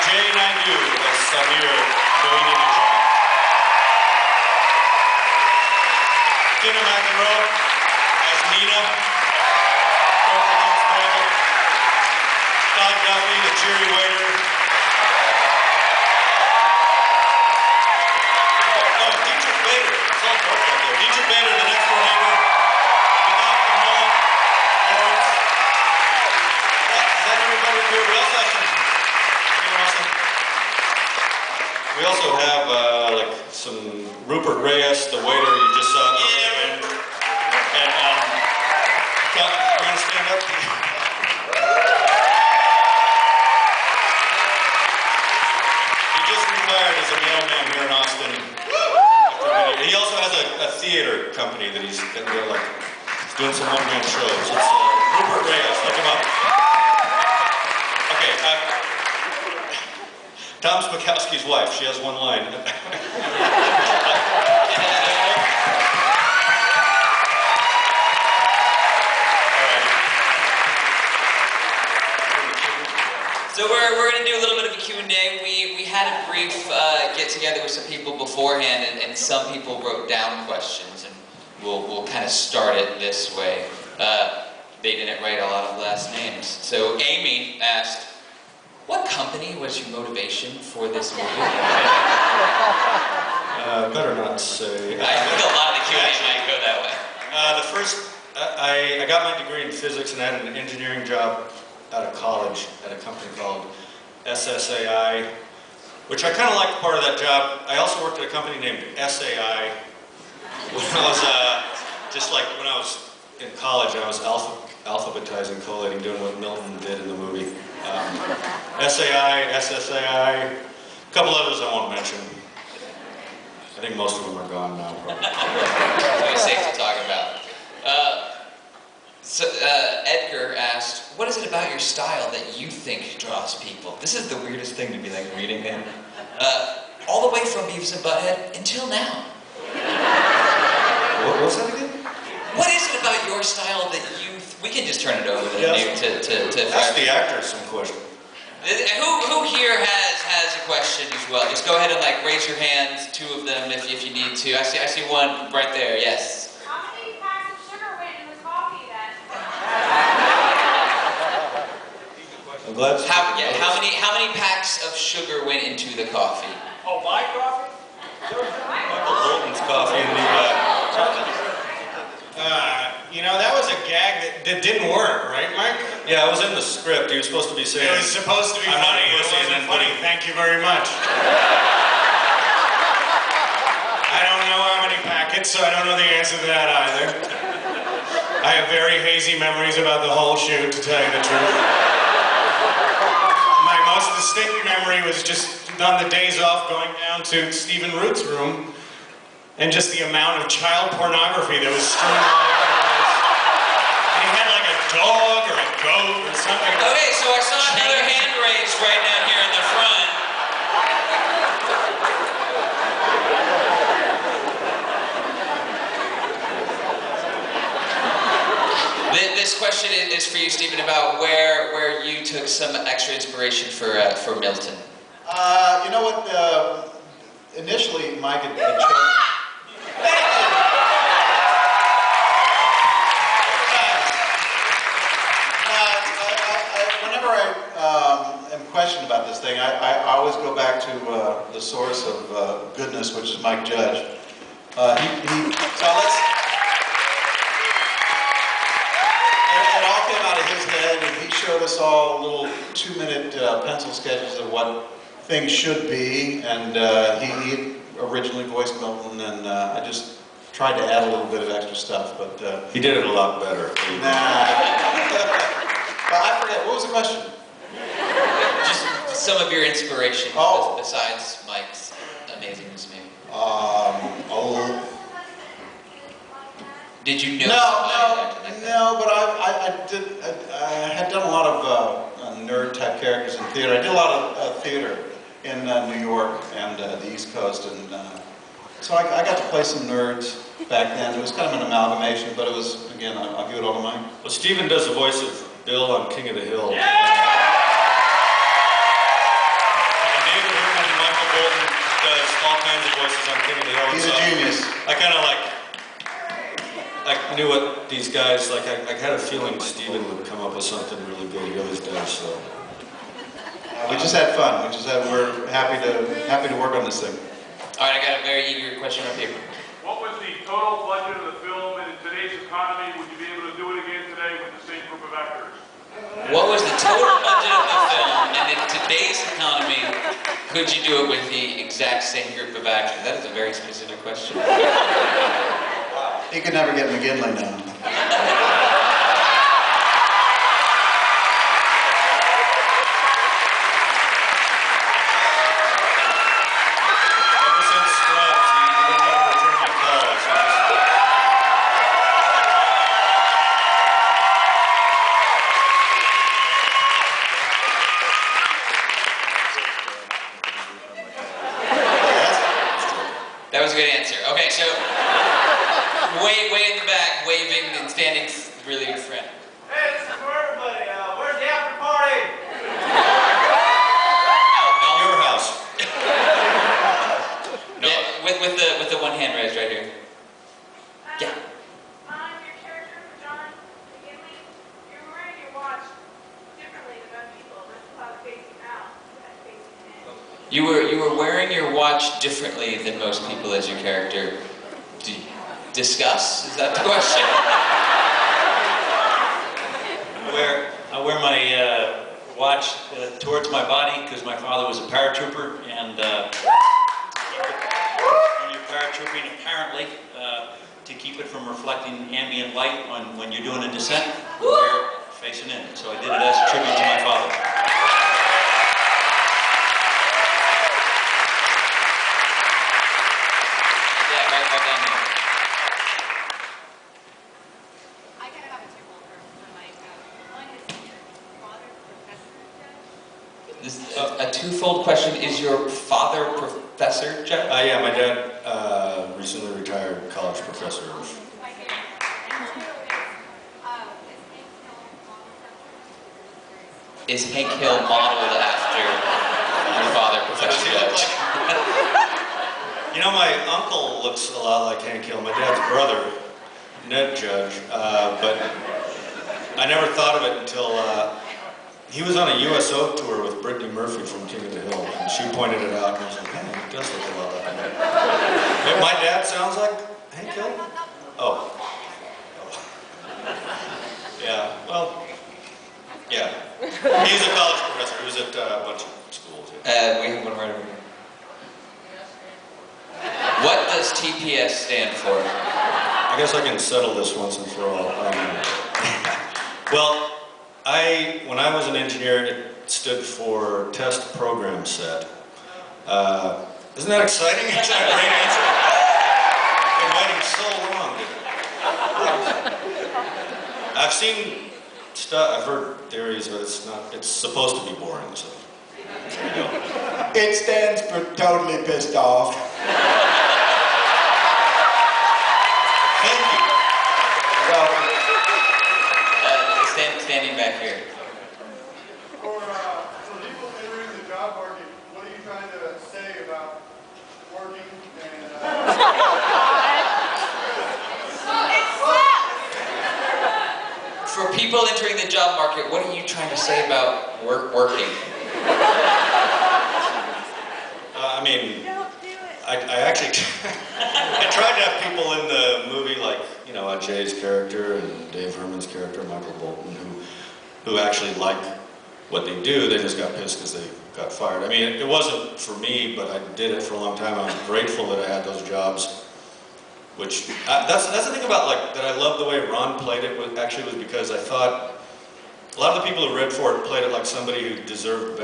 Jay Naidu as Samir Doinivich. Tina McEnroe as Nina. Todd Duffy, the cheery waiter. No, Dietrich Bader. It's all dark out there. Dietrich Bader, the next door neighbor. Lawrence. Is that everybody here? We also have like some Rupert Reyes, the waiter you just saw. And you want to stand up? He just retired as a mailman here in Austin. He also has a theater company that he's doing some one-man shows. It's Rupert Reyes. Look him up. Okay. Tom Smokowski's wife. She has one line. So we're going to do a little bit of a Q&A. We had a brief get-together with some people beforehand, and some people wrote down questions, and we'll kind of start it this way. They didn't write a lot of last names. So Amy asked, what company was your motivation for this movie? Better not say. I think a lot of the Q&A might go that way. I got my degree in physics and had an engineering job out of college at a company called SSAI, which I kind of liked part of that job. I also worked at a company named SAI when I was when I was in college. I was alphabetizing, collating, doing what Milton did in the movie. SAI, SSAI, a couple others I won't mention. I think most of them are gone now. So it's safe to talk about. Edgar asked, what is it about your style that you think draws people? This is the weirdest thing to be like reading him. All the way from Beavis and Butthead until now. What was that again? What is it about your style that you... We can just turn it over to Ask the actors some questions. Who here has a question as well? Just go ahead and raise your hands, two of them if you need to. I see one right there, yes. How many packs of sugar went in the coffee then? I'm glad. How many packs of sugar went into the coffee? Oh, my coffee? Michael Bolton's coffee in the that was a gag that didn't work, right, Mike? Yeah, it was in the script. He was supposed to be saying... It was supposed to be I'm funny. not a It pussy, wasn't and then funny. Thank you very much. I don't know how many packets, so I don't know the answer to that either. I have very hazy memories about the whole shoot, to tell you the truth. My most distinct memory was just on the days off going down to Stephen Root's room and just the amount of child pornography that was strewn all over the place. And he had like a dog or a goat or something. Okay, so I saw another hand raised right down here in the front. This question is for you, Stephen, about where you took some extra inspiration for Milton. You know what? Initially, Mike had chose. Whenever I am questioned about this thing, I always go back to the source of goodness, which is Mike Judge. It all came out of his head, and he showed us all little 2-minute pencil sketches of what things should be, and he originally voiced Milton, and I just tried to add a little bit of extra stuff, but... He did it a lot better. Nah. But I forget, what was the question? Just some of your inspiration besides Mike's amazing movie. Did you know? No, but I had done a lot of nerd type characters in theater. I did a lot of theater in New York and the East Coast, and so I got to play some nerds back then. It was kind of an amalgamation, but it was, again, I'll give it all to Mike. Well, Stephen does the voice of Bill on King of the Hill. Yeah! knew what these guys, like, I had a feeling Steven would come up with something really good. He always does, so. We just had fun. We're happy to work on this thing. All right, I got a very eager question on paper. What was the total budget of the film, and in today's economy, would you be able to do it again today with the same group of actors? What was the total budget of the film, and in today's economy, could you do it with the exact same group of actors? That is a very specific question. He could never get McGinley now. Ever since Scrubs, he didn't even return my calls. He just... That was a good answer. Okay, so way in the back, waving and standing really good friend. Hey, this is for everybody. Where's the after party? Your house. No. Yeah, with the one hand raised right here. Yeah. Your character, John McGinley, you're wearing your watch differently than most people. This is how it's facing out. That's facing in. You were wearing your watch differently than most people as your character. Discuss? Is that the question? I wear my watch towards my body because my father was a paratrooper, and when you're paratrooping, apparently, to keep it from reflecting ambient light when you're doing a descent, you wear it facing in. So I did it as a tribute to my father. Yeah, right down there. I kind of have a twofold for Mike. One is your father professor, Judge? This, a twofold question. Is your father Professor Jeff? Yeah, my dad recently retired college professor of... My favorite. And two is Hank Hill modeled after Is Hank Hill modeled after your father, Does Professor he look Judge? like... You know, my uncle looks a lot like Hank Hill, my dad's brother, Ned Judge, but I never thought of it until he was on a USO tour with Brittany Murphy from King of the Hill, and she pointed it out, and I was like, man, he does look a lot like him. Maybe my dad sounds like Hank Hill? Oh. Yeah, well, yeah. He's a college professor. He was at a bunch of schools. Yeah. We have one right over here. What does TPS stand for? I guess I can settle this once and for all. Well, when I was an engineer, it stood for Test Program Set. Isn't that exciting? Isn't that a great answer? I've been waiting so long. I've seen stuff, I've heard theories, but it's supposed to be boring, so there you go. It stands for totally pissed off. Thank you. Standing back here. For people entering the job market, what are you trying to say about working and For people entering the job market, what are you trying to say about working? I mean, I actually, I tried to have people in the movie like, you know, Jay's character and Dave Herman's character, Michael Bolton, who actually like what they do. They just got pissed because they got fired. I mean, it wasn't for me, but I did it for a long time. I was grateful that I had those jobs. Which, that's the thing about, like, that I love the way Ron played it, was because I thought a lot of the people who read for it played it like somebody who deserved better.